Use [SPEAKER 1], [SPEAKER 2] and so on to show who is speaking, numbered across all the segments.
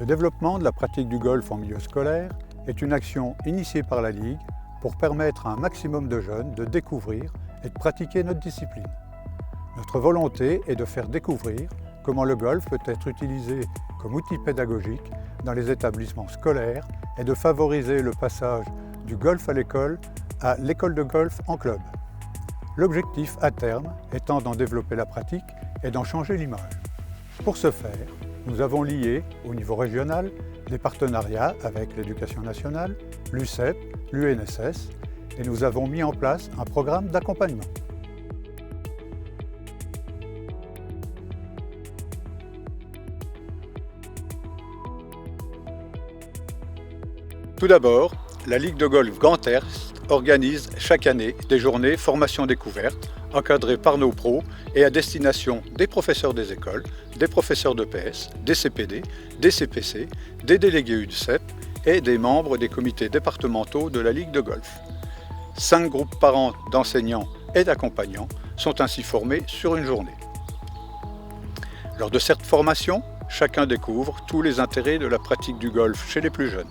[SPEAKER 1] Le développement de la pratique du golf en milieu scolaire est une action initiée par la Ligue pour permettre à un maximum de jeunes de découvrir et de pratiquer notre discipline. Notre volonté est de faire découvrir comment le golf peut être utilisé comme outil pédagogique dans les établissements scolaires et de favoriser le passage du golf à l'école de golf en club. L'objectif à terme étant d'en développer la pratique et d'en changer l'image. Pour ce faire, nous avons lié au niveau régional des partenariats avec l'Éducation nationale, l'UCEP, l'UNSS et nous avons mis en place un programme d'accompagnement. Tout d'abord, la Ligue de golf Grand Est organise chaque année des journées formation découverte encadrées par nos pros et à destination des professeurs des écoles, des professeurs de PS, des CPD, des CPC, des délégués UCEP et des membres des comités départementaux de la Ligue de golf. 5 groupes par an d'enseignants et d'accompagnants sont ainsi formés sur une journée. Lors de cette formation, chacun découvre tous les intérêts de la pratique du golf chez les plus jeunes.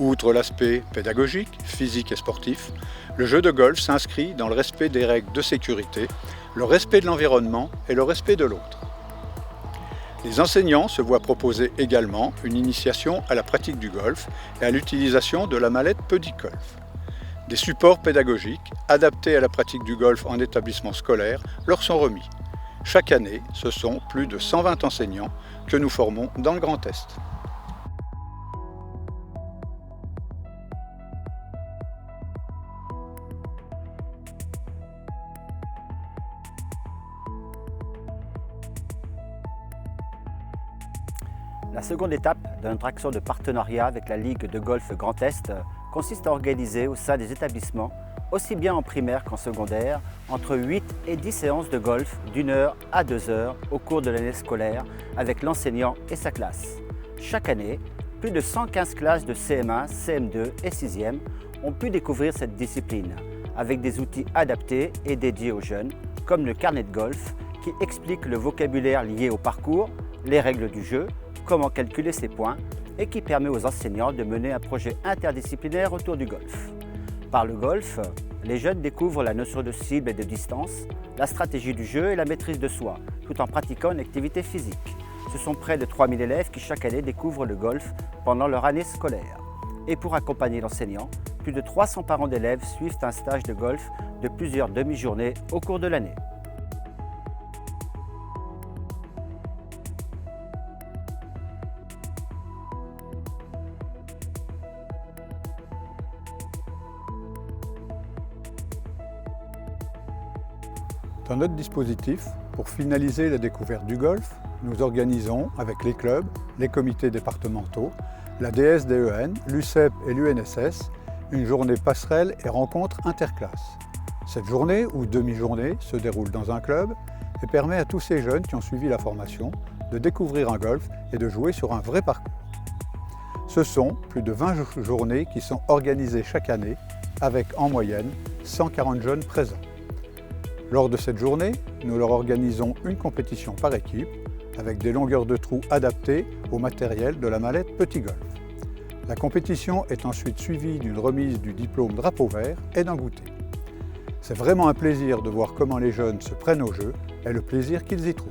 [SPEAKER 1] Outre l'aspect pédagogique, physique et sportif, le jeu de golf s'inscrit dans le respect des règles de sécurité, le respect de l'environnement et le respect de l'autre. Les enseignants se voient proposer également une initiation à la pratique du golf et à l'utilisation de la mallette Petit Golf. Des supports pédagogiques adaptés à la pratique du golf en établissement scolaire leur sont remis. Chaque année, ce sont plus de 120 enseignants que nous formons dans le Grand Est.
[SPEAKER 2] La seconde étape de notre action de partenariat avec la Ligue de golf Grand Est consiste à organiser au sein des établissements, aussi bien en primaire qu'en secondaire, entre 8 et 10 séances de golf d'1 heure à 2 heures au cours de l'année scolaire avec l'enseignant et sa classe. Chaque année, plus de 115 classes de CM1, CM2 et 6e ont pu découvrir cette discipline avec des outils adaptés et dédiés aux jeunes, comme le carnet de golf qui explique le vocabulaire lié au parcours, les règles du jeu, comment calculer ses points et qui permet aux enseignants de mener un projet interdisciplinaire autour du golf. Par le golf, les jeunes découvrent la notion de cible et de distance, la stratégie du jeu et la maîtrise de soi, tout en pratiquant une activité physique. Ce sont près de 3000 élèves qui chaque année découvrent le golf pendant leur année scolaire. Et pour accompagner l'enseignant, plus de 300 parents d'élèves suivent un stage de golf de plusieurs demi-journées au cours de l'année.
[SPEAKER 1] Dans notre dispositif, pour finaliser la découverte du golf, nous organisons avec les clubs, les comités départementaux, la DSDEN, l'UCEP et l'UNSS une journée passerelle et rencontre interclasses. Cette journée ou demi-journée se déroule dans un club et permet à tous ces jeunes qui ont suivi la formation de découvrir un golf et de jouer sur un vrai parcours. Ce sont plus de 20 journées qui sont organisées chaque année avec en moyenne 140 jeunes présents. Lors de cette journée, nous leur organisons une compétition par équipe avec des longueurs de trous adaptées au matériel de la mallette Petit Golf. La compétition est ensuite suivie d'une remise du diplôme drapeau vert et d'un goûter. C'est vraiment un plaisir de voir comment les jeunes se prennent au jeu et le plaisir qu'ils y trouvent.